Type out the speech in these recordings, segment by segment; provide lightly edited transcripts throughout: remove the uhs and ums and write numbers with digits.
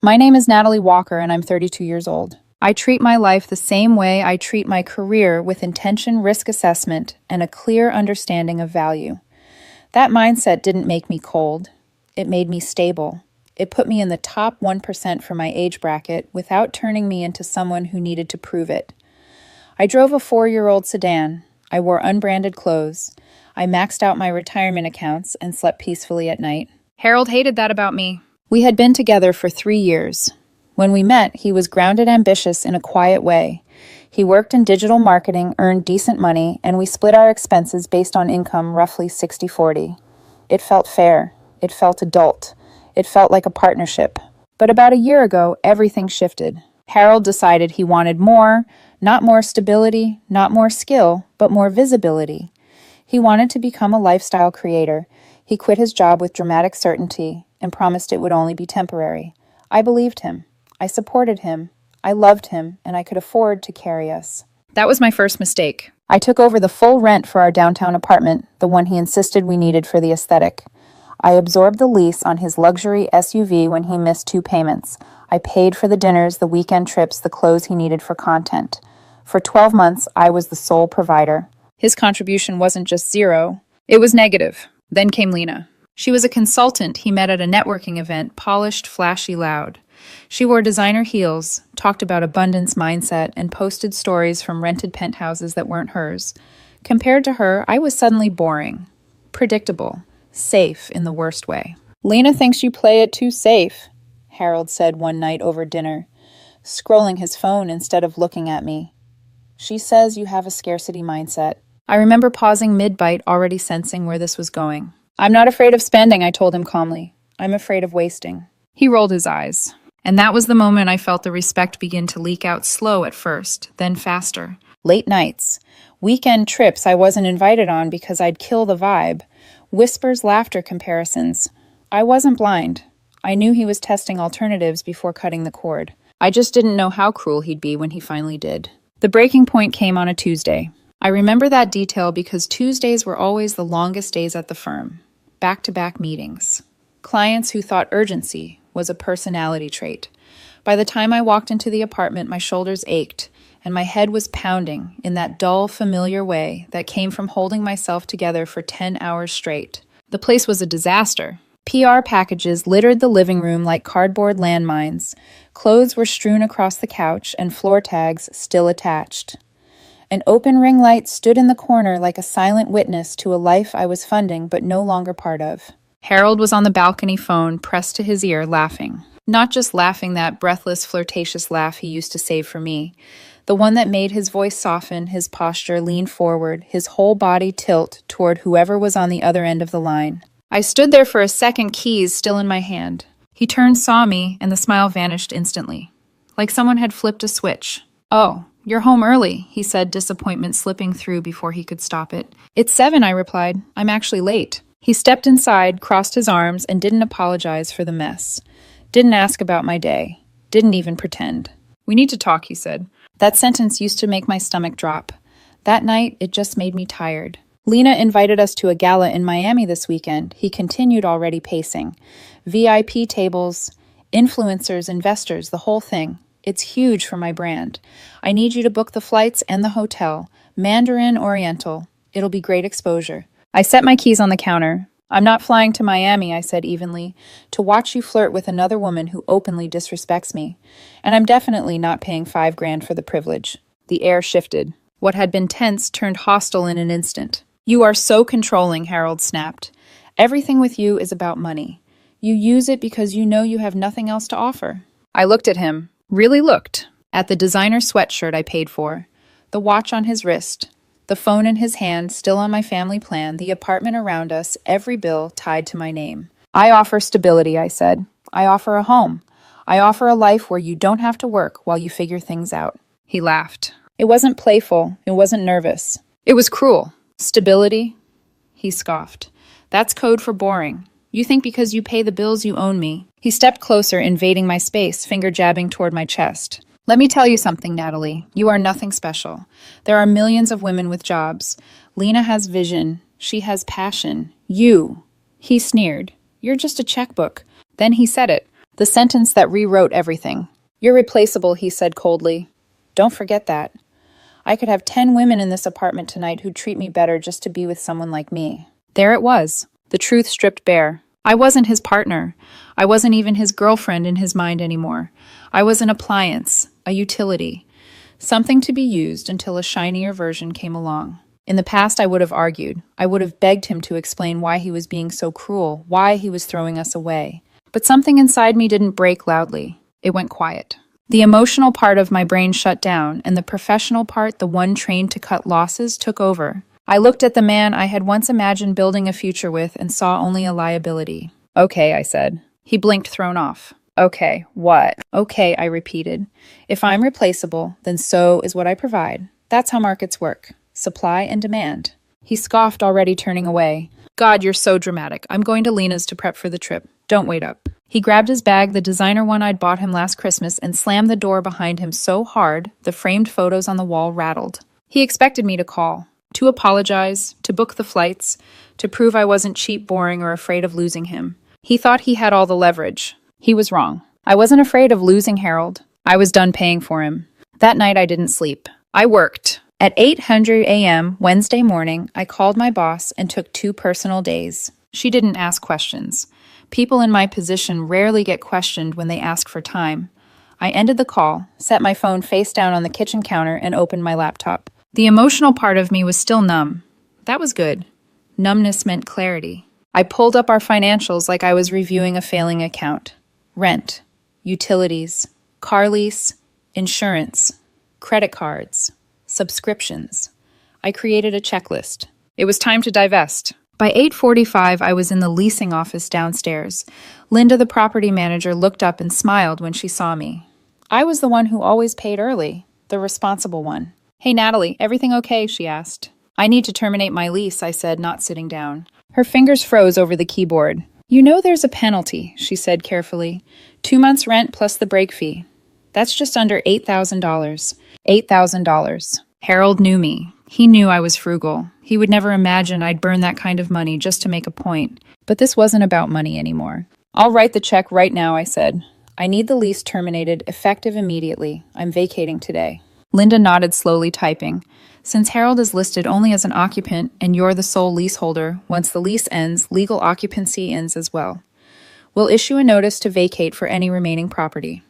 My name is Natalie Walker, and I'm 32 years old. I treat my life the same way I treat my career, with intention, risk assessment, and a clear understanding of value. That mindset didn't make me cold. It made me stable. It put me in the top 1% for my age bracket without turning me into someone who needed to prove it. I drove a 4-year-old sedan. I wore unbranded clothes. I maxed out my retirement accounts and slept peacefully at night. Harold hated that about me. We had been together for 3 years. When we met, he was grounded ambitious in a quiet way. He worked in digital marketing, earned decent money, and we split our expenses based on income roughly 60-40. It felt fair. It felt adult. It felt like a partnership. But about a year ago, everything shifted. Harold decided he wanted more, not more stability, not more skill, but more visibility. He wanted to become a lifestyle creator. He quit his job with dramatic certainty and promised it would only be temporary. I believed him. I supported him. I loved him, and I could afford to carry us. That was my first mistake. I took over the full rent for our downtown apartment, the one he insisted we needed for the aesthetic. I absorbed the lease on his luxury SUV when he missed 2 payments. I paid for the dinners, the weekend trips, the clothes he needed for content. For 12 months, I was the sole provider. His contribution wasn't just zero, it was negative. Then came Lena. She was a consultant he met at a networking event, polished, flashy, loud. She wore designer heels, talked about abundance mindset, and posted stories from rented penthouses that weren't hers. Compared to her, I was suddenly boring, predictable, safe in the worst way. "Lena thinks you play it too safe," Harold said one night over dinner, scrolling his phone instead of looking at me. "She says you have a scarcity mindset." I remember pausing mid-bite, already sensing where this was going. "I'm not afraid of spending," I told him calmly. "I'm afraid of wasting." He rolled his eyes. And that was the moment I felt the respect begin to leak out, slow at first, then faster. Late nights, weekend trips I wasn't invited on because I'd kill the vibe, whispers, laughter, comparisons. I wasn't blind. I knew he was testing alternatives before cutting the cord. I just didn't know how cruel he'd be when he finally did. The breaking point came on a Tuesday. I remember that detail because Tuesdays were always the longest days at the firm. Back-to-back meetings. Clients who thought urgency was a personality trait. By the time I walked into the apartment, my shoulders ached, and my head was pounding in that dull, familiar way that came from holding myself together for 10 hours straight. The place was a disaster. PR packages littered the living room like cardboard landmines. Clothes were strewn across the couch, and floor tags still attached. An open ring light stood in the corner like a silent witness to a life I was funding but no longer part of. Harold was on the balcony phone, pressed to his ear, laughing. Not just laughing that breathless, flirtatious laugh he used to save for me. The one that made his voice soften, his posture lean forward, his whole body tilt toward whoever was on the other end of the line. I stood there for a second, keys still in my hand. He turned, saw me, and the smile vanished instantly. Like someone had flipped a switch. "Oh, you're home early," he said, disappointment slipping through before he could stop it. "It's 7, I replied. "I'm actually late." He stepped inside, crossed his arms, and didn't apologize for the mess. Didn't ask about my day. Didn't even pretend. "We need to talk," he said. That sentence used to make my stomach drop. That night, it just made me tired. "Lena invited us to a gala in Miami this weekend," he continued, already pacing. "VIP tables, influencers, investors, the whole thing. It's huge for my brand. I need you to book the flights and the hotel. Mandarin Oriental. It'll be great exposure." I set my keys on the counter. "I'm not flying to Miami," I said evenly, "to watch you flirt with another woman who openly disrespects me. And I'm definitely not paying $5,000 for the privilege." The air shifted. What had been tense turned hostile in an instant. "You are so controlling," Harold snapped. "Everything with you is about money. You use it because you know you have nothing else to offer." I looked at him, really looked, at the designer sweatshirt I paid for, the watch on his wrist, the phone in his hand, still on my family plan, the apartment around us, every bill tied to my name. "I offer stability," I said. "I offer a home. I offer a life where you don't have to work while you figure things out." He laughed. It wasn't playful. It wasn't nervous. It was cruel. "Stability?" He scoffed. "That's code for boring. You think because you pay the bills you own me." He stepped closer, invading my space, finger jabbing toward my chest. "Let me tell you something, Natalie. You are nothing special. There are millions of women with jobs. Lena has vision. She has passion. You." He sneered. "You're just a checkbook." Then he said it. The sentence that rewrote everything. "You're replaceable," he said coldly. "Don't forget that. I could have 10 women in this apartment tonight who'd treat me better just to be with someone like me." There it was, the truth stripped bare. I wasn't his partner. I wasn't even his girlfriend in his mind anymore. I was an appliance, a utility, something to be used until a shinier version came along. In the past, I would have argued. I would have begged him to explain why he was being so cruel, why he was throwing us away. But something inside me didn't break loudly. It went quiet. The emotional part of my brain shut down, and the professional part, the one trained to cut losses, took over. I looked at the man I had once imagined building a future with and saw only a liability. "Okay," I said. He blinked, thrown off. "Okay, what?" "Okay," I repeated. "If I'm replaceable, then so is what I provide. That's how markets work. Supply and demand." He scoffed, already turning away. "God, you're so dramatic. I'm going to Lena's to prep for the trip. Don't wait up." He grabbed his bag, the designer one I'd bought him last Christmas, and slammed the door behind him so hard the framed photos on the wall rattled. He expected me to call, to apologize, to book the flights, to prove I wasn't cheap, boring, or afraid of losing him. He thought he had all the leverage. He was wrong. I wasn't afraid of losing Harold. I was done paying for him. That night I didn't sleep. I worked. At 8:00 a.m. Wednesday morning, I called my boss and took 2 personal days. She didn't ask questions. People in my position rarely get questioned when they ask for time. I ended the call, set my phone face down on the kitchen counter, and opened my laptop. The emotional part of me was still numb. That was good. Numbness meant clarity. I pulled up our financials like I was reviewing a failing account. Rent, utilities, car lease, insurance, credit cards, subscriptions. I created a checklist. It was time to divest. By 8:45, I was in the leasing office downstairs. Linda, the property manager, looked up and smiled when she saw me. I was the one who always paid early, the responsible one. "Hey, Natalie, everything okay?" she asked. "I need to terminate my lease," I said, not sitting down. Her fingers froze over the keyboard. "You know there's a penalty," she said carefully. 2 months' rent plus the break fee. That's just under $8,000. $8,000. Harold knew me. He knew I was frugal. He would never imagine I'd burn that kind of money just to make a point. But this wasn't about money anymore. "I'll write the check right now," I said. "I need the lease terminated, effective immediately. I'm vacating today." Linda nodded, slowly typing. "Since Harold is listed only as an occupant and you're the sole leaseholder, once the lease ends, legal occupancy ends as well. We'll issue a notice to vacate for any remaining property.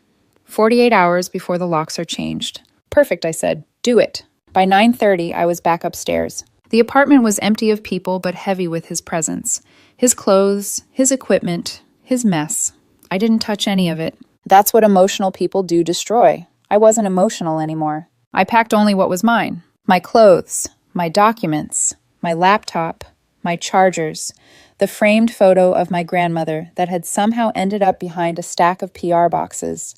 48 hours before the locks are changed." "Perfect," I said. "Do it." By 9:30, I was back upstairs. The apartment was empty of people, but heavy with his presence. His clothes, his equipment, his mess. I didn't touch any of it. That's what emotional people do, destroy. I wasn't emotional anymore. I packed only what was mine. My clothes, my documents, my laptop, my chargers, the framed photo of my grandmother that had somehow ended up behind a stack of PR boxes.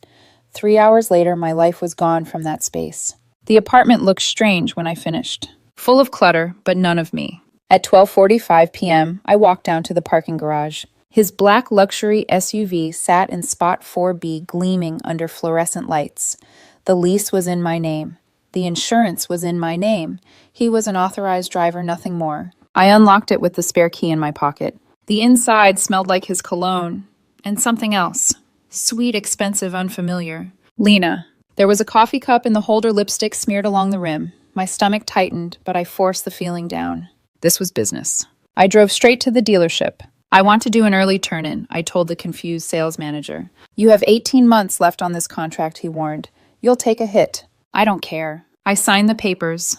3 hours later, my life was gone from that space. The apartment looked strange when I finished. Full of clutter, but none of me. At 12:45 p.m., I walked down to the parking garage. His black luxury SUV sat in spot 4B, gleaming under fluorescent lights. The lease was in my name. The insurance was in my name. He was an authorized driver, nothing more. I unlocked it with the spare key in my pocket. The inside smelled like his cologne. And something else. Sweet, expensive, unfamiliar. Lena. There was a coffee cup and the holder lipstick smeared along the rim. My stomach tightened, but I forced the feeling down. This was business. I drove straight to the dealership. "I want to do an early turn-in," I told the confused sales manager. "You have 18 months left on this contract," he warned. "You'll take a hit." "I don't care." I signed the papers,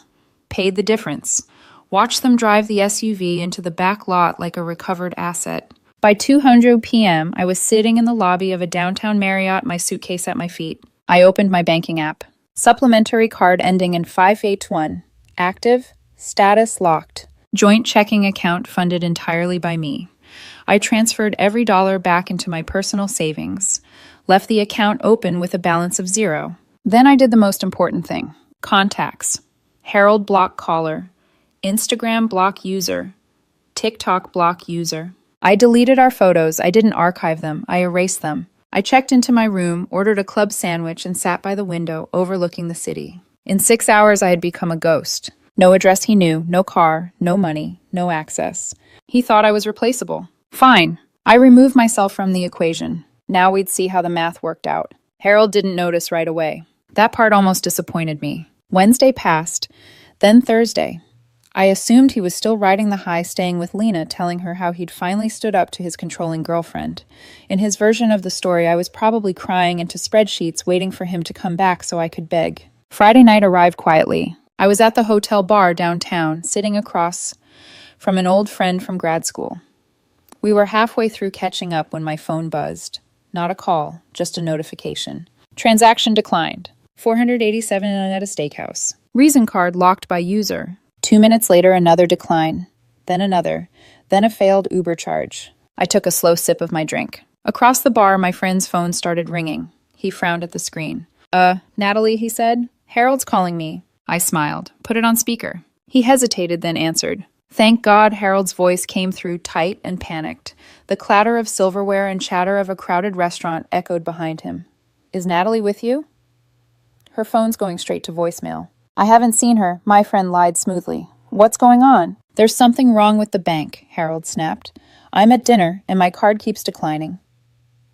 paid the difference, watched them drive the SUV into the back lot like a recovered asset. By 2:00 p.m., I was sitting in the lobby of a downtown Marriott, my suitcase at my feet. I opened my banking app. Supplementary card ending in 581. Active. Status locked. Joint checking account funded entirely by me. I transferred every dollar back into my personal savings. Left the account open with a balance of 0. Then I did the most important thing. Contacts. Harold block caller. Instagram block user. TikTok block user. I deleted our photos. I didn't archive them. I erased them. I checked into my room, ordered a club sandwich, and sat by the window, overlooking the city. In 6 hours, I had become a ghost. No address he knew, no car, no money, no access. He thought I was replaceable. Fine. I removed myself from the equation. Now we'd see how the math worked out. Harold didn't notice right away. That part almost disappointed me. Wednesday passed, then Thursday. I assumed he was still riding the high, staying with Lena, telling her how he'd finally stood up to his controlling girlfriend. In his version of the story, I was probably crying into spreadsheets, waiting for him to come back so I could beg. Friday night arrived quietly. I was at the hotel bar downtown, sitting across from an old friend from grad school. We were halfway through catching up when my phone buzzed. Not a call, just a notification. Transaction declined. $487 at a steakhouse. Reason card locked by user. 2 minutes later, another decline. Then another. Then a failed Uber charge. I took a slow sip of my drink. Across the bar, my friend's phone started ringing. He frowned at the screen. Natalie, he said. Harold's calling me. I smiled. Put it on speaker. He hesitated, then answered. Thank God Harold's voice came through tight and panicked. The clatter of silverware and chatter of a crowded restaurant echoed behind him. Is Natalie with you? Her phone's going straight to voicemail. I haven't seen her, my friend lied smoothly. What's going on? There's something wrong with the bank, Harold snapped. I'm at dinner, and my card keeps declining.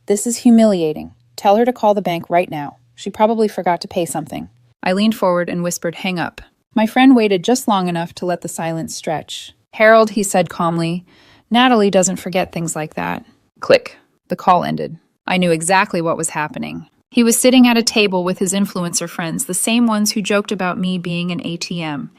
This is humiliating. Tell her to call the bank right now. She probably forgot to pay something. I leaned forward and whispered, hang up. My friend waited just long enough to let the silence stretch. Harold, he said calmly, Natalie doesn't forget things like that. Click. The call ended. I knew exactly what was happening. He was sitting at a table with his influencer friends, the same ones who joked about me being an ATM.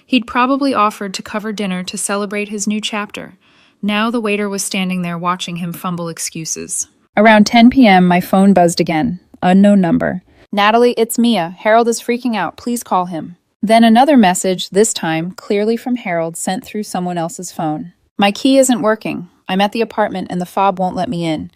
He'd probably offered to cover dinner to celebrate his new chapter. Now the waiter was standing there watching him fumble excuses. Around 10 p.m., my phone buzzed again. Unknown number. Natalie, it's Mia. Harold is freaking out. Please call him. Then another message, this time clearly from Harold, sent through someone else's phone. My key isn't working. I'm at the apartment and the fob won't let me in.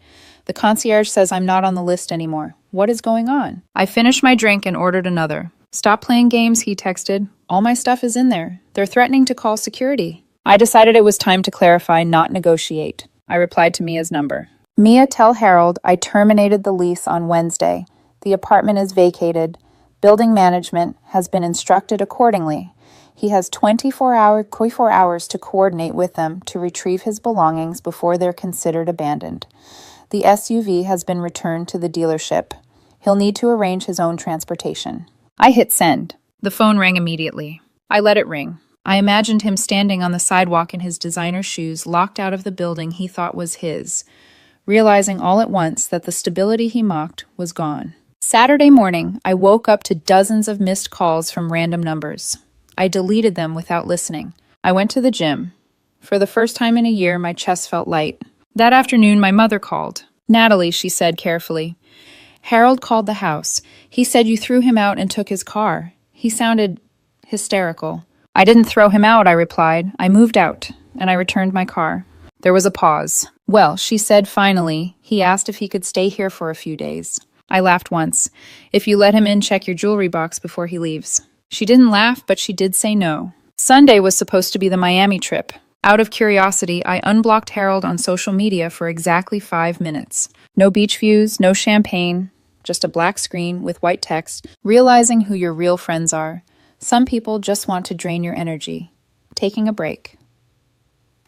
The concierge says I'm not on the list anymore. What is going on? I finished my drink and ordered another. Stop playing games, he texted. All my stuff is in there. They're threatening to call security. I decided it was time to clarify, not negotiate. I replied to Mia's number. Mia, tell Harold I terminated the lease on Wednesday. The apartment is vacated. Building management has been instructed accordingly. He has 24 hours to coordinate with them to retrieve his belongings before they're considered abandoned. The SUV has been returned to the dealership. He'll need to arrange his own transportation. I hit send. The phone rang immediately. I let it ring. I imagined him standing on the sidewalk in his designer shoes, locked out of the building he thought was his, realizing all at once that the stability he mocked was gone. Saturday morning, I woke up to dozens of missed calls from random numbers. I deleted them without listening. I went to the gym. For the first time in a year, my chest felt light. That afternoon, my mother called. Natalie, she said carefully. Harold called the house. He said you threw him out and took his car. He sounded hysterical. I didn't throw him out, I replied. I moved out, and I returned my car. There was a pause. Well, she said finally, he asked if he could stay here for a few days. I laughed once. If you let him in, check your jewelry box before he leaves. She didn't laugh, but she did say no. Sunday was supposed to be the Miami trip. Out of curiosity, I unblocked Harold on social media for exactly 5 minutes. No beach views, no champagne, just a black screen with white text, realizing who your real friends are. Some people just want to drain your energy. Taking a break.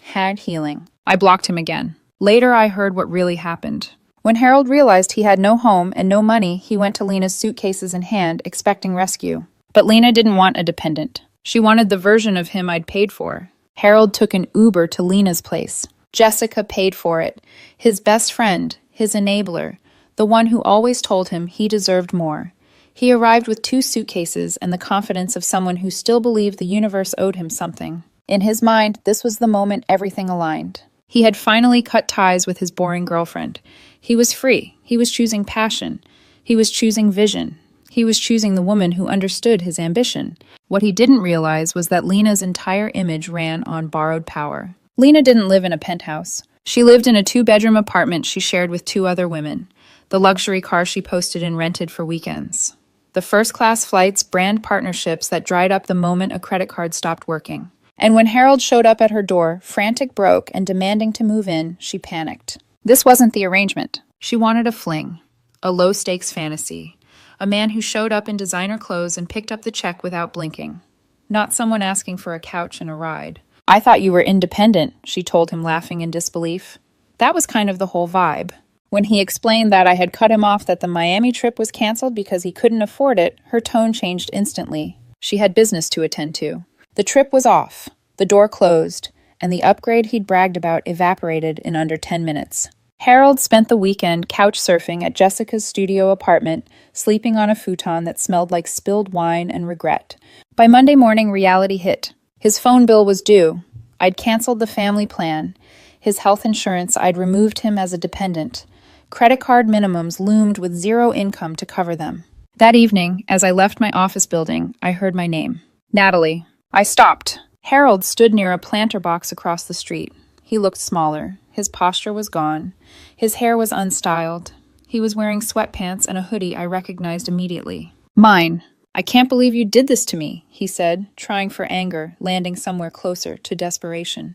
Had healing. I blocked him again. Later, I heard what really happened. When Harold realized he had no home and no money, he went to Lena's suitcases in hand, expecting rescue. But Lena didn't want a dependent. She wanted the version of him I'd paid for. Harold took an Uber to Lena's place. Jessica paid for it. His best friend, his enabler, the one who always told him he deserved more. He arrived with 2 suitcases and the confidence of someone who still believed the universe owed him something. In his mind, this was the moment everything aligned. He had finally cut ties with his boring girlfriend. He was free. He was choosing passion. He was choosing vision. He was choosing the woman who understood his ambition. What he didn't realize was that Lena's entire image ran on borrowed power. Lena didn't live in a penthouse. She lived in a 2-bedroom apartment she shared with 2 other women. The luxury car she posted and rented for weekends. The first-class flights, brand partnerships that dried up the moment a credit card stopped working. And when Harold showed up at her door, frantic, broke, and demanding to move in, she panicked. This wasn't the arrangement. She wanted a fling, a low-stakes fantasy, a man who showed up in designer clothes and picked up the check without blinking. Not someone asking for a couch and a ride. I thought you were independent, she told him, laughing in disbelief. That was kind of the whole vibe. When he explained that I had cut him off, that the Miami trip was canceled because he couldn't afford it, her tone changed instantly. She had business to attend to. The trip was off, the door closed, and the upgrade he'd bragged about evaporated in under 10 minutes. Harold spent the weekend couch surfing at Jessica's studio apartment, sleeping on a futon that smelled like spilled wine and regret. By Monday morning, reality hit. His phone bill was due. I'd canceled the family plan. His health insurance, I'd removed him as a dependent. Credit card minimums loomed with zero income to cover them. That evening, as I left my office building, I heard my name. Natalie. I stopped. Harold stood near a planter box across the street. He looked smaller. His posture was gone. His hair was unstyled. He was wearing sweatpants and a hoodie I recognized immediately. Mine. I can't believe you did this to me, he said, trying for anger, landing somewhere closer to desperation.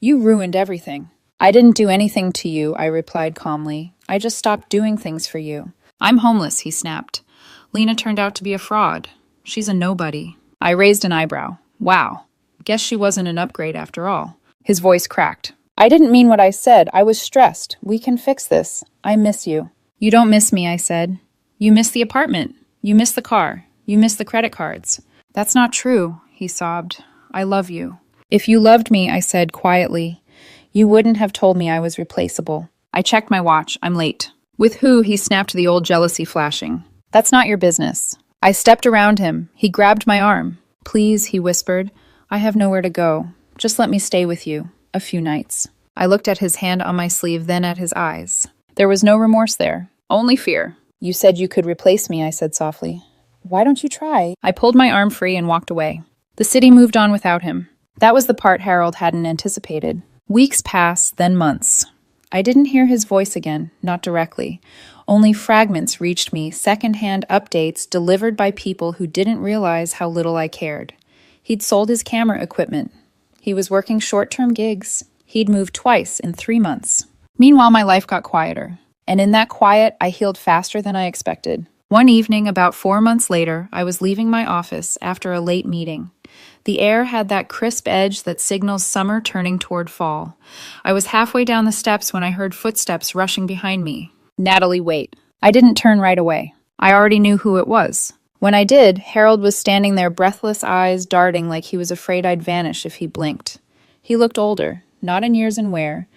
You ruined everything. I didn't do anything to you, I replied calmly. I just stopped doing things for you. I'm homeless, he snapped. Lena turned out to be a fraud. She's a nobody. I raised an eyebrow. Wow. Guess she wasn't an upgrade after all. His voice cracked. I didn't mean what I said. I was stressed. We can fix this. I miss you. You don't miss me, I said. You miss the apartment. You miss the car. You miss the credit cards. That's not true, he sobbed. I love you. If you loved me, I said quietly, you wouldn't have told me I was replaceable. I checked my watch. I'm late. With who? He snapped, the old jealousy flashing. That's not your business. I stepped around him. He grabbed my arm. Please, he whispered. I have nowhere to go. Just let me stay with you. A few nights. I looked at his hand on my sleeve, then at his eyes. There was no remorse there. Only fear. You said you could replace me, I said softly. Why don't you try? I pulled my arm free and walked away. The city moved on without him. That was the part Harold hadn't anticipated. Weeks passed, then months. I didn't hear his voice again, not directly. Only fragments reached me, second-hand updates delivered by people who didn't realize how little I cared. He'd sold his camera equipment. He was working short-term gigs. He'd moved twice in 3 months. Meanwhile, my life got quieter. And in that quiet, I healed faster than I expected. One evening, about 4 months later, I was leaving my office after a late meeting. The air had that crisp edge that signals summer turning toward fall. I was halfway down the steps when I heard footsteps rushing behind me. Natalie, wait. I didn't turn right away. I already knew who it was. When I did, Harold was standing there, breathless eyes darting like he was afraid I'd vanish if he blinked. He looked older, not in years and wear.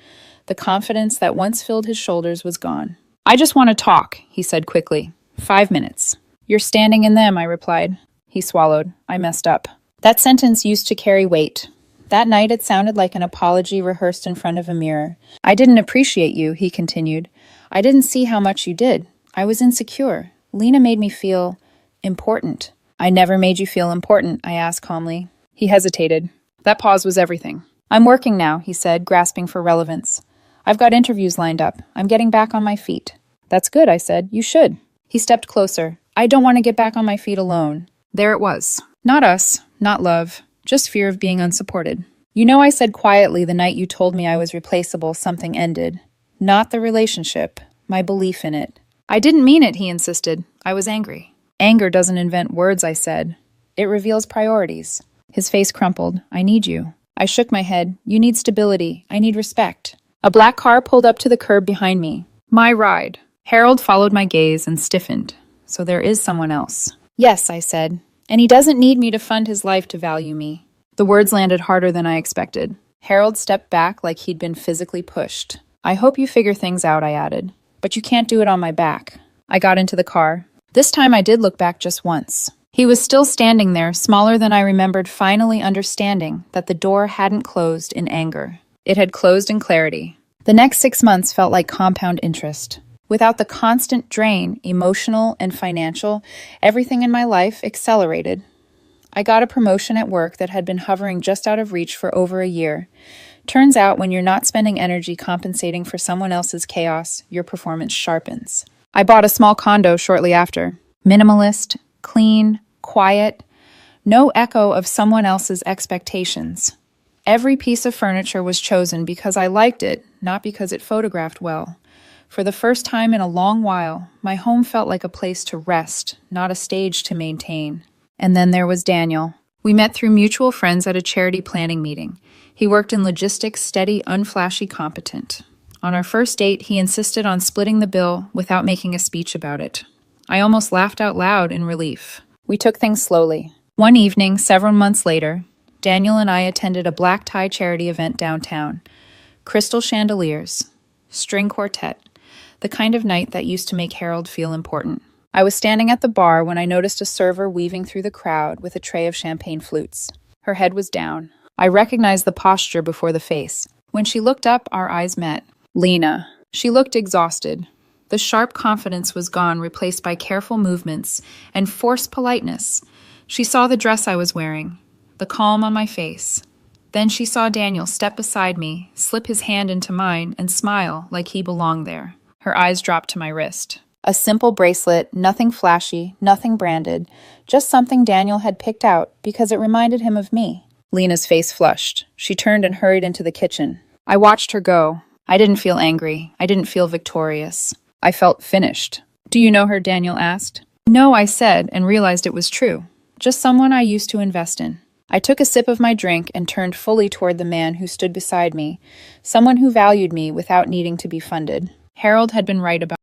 The confidence that once filled his shoulders was gone. I just want to talk, he said quickly. 5 minutes. You're standing in them, I replied. He swallowed. I messed up. That sentence used to carry weight. That night it sounded like an apology rehearsed in front of a mirror. I didn't appreciate you, he continued. I didn't see how much you did. I was insecure. Lena made me feel important. I never made you feel important, I asked calmly. He hesitated. That pause was everything. I'm working now, he said, grasping for relevance. I've got interviews lined up. I'm getting back on my feet. That's good, I said. You should. He stepped closer. I don't want to get back on my feet alone. There it was. Not us, not love, just fear of being unsupported. You know, I said quietly the night you told me I was replaceable, something ended. Not the relationship, my belief in it. I didn't mean it, he insisted. I was angry. Anger doesn't invent words, I said. It reveals priorities. His face crumpled. I need you. I shook my head. You need stability. I need respect. A black car pulled up to the curb behind me. My ride. Harold followed my gaze and stiffened. So there is someone else. Yes, I said. And he doesn't need me to fund his life to value me. The words landed harder than I expected. Harold stepped back like he'd been physically pushed. I hope you figure things out, I added. But you can't do it on my back. I got into the car. This time I did look back just once. He was still standing there, smaller than I remembered, finally understanding that the door hadn't closed in anger. It had closed in clarity. The next 6 months felt like compound interest. Without the constant drain, emotional and financial, everything in my life accelerated. I got a promotion at work that had been hovering just out of reach for over a year. Turns out when you're not spending energy compensating for someone else's chaos, your performance sharpens. I bought a small condo shortly after. Minimalist, clean, quiet, no echo of someone else's expectations. Every piece of furniture was chosen because I liked it, not because it photographed well. For the first time in a long while, my home felt like a place to rest, not a stage to maintain. And then there was Daniel. We met through mutual friends at a charity planning meeting. He worked in logistics, steady, unflashy, competent. On our first date, he insisted on splitting the bill without making a speech about it. I almost laughed out loud in relief. We took things slowly. One evening, several months later, Daniel and I attended a black tie charity event downtown. Crystal chandeliers, string quartet, the kind of night that used to make Harold feel important. I was standing at the bar when I noticed a server weaving through the crowd with a tray of champagne flutes. Her head was down. I recognized the posture before the face. When she looked up, our eyes met. Lena. She looked exhausted. The sharp confidence was gone, replaced by careful movements and forced politeness. She saw the dress I was wearing, the calm on my face. Then she saw Daniel step beside me, slip his hand into mine, and smile like he belonged there. Her eyes dropped to my wrist. A simple bracelet, nothing flashy, nothing branded, just something Daniel had picked out because it reminded him of me. Lena's face flushed. She turned and hurried into the kitchen. I watched her go. I didn't feel angry. I didn't feel victorious. I felt finished. "Do you know her?" Daniel asked. "No," I said, and realized it was true. Just someone I used to invest in. I took a sip of my drink and turned fully toward the man who stood beside me, someone who valued me without needing to be funded. Harold had been right about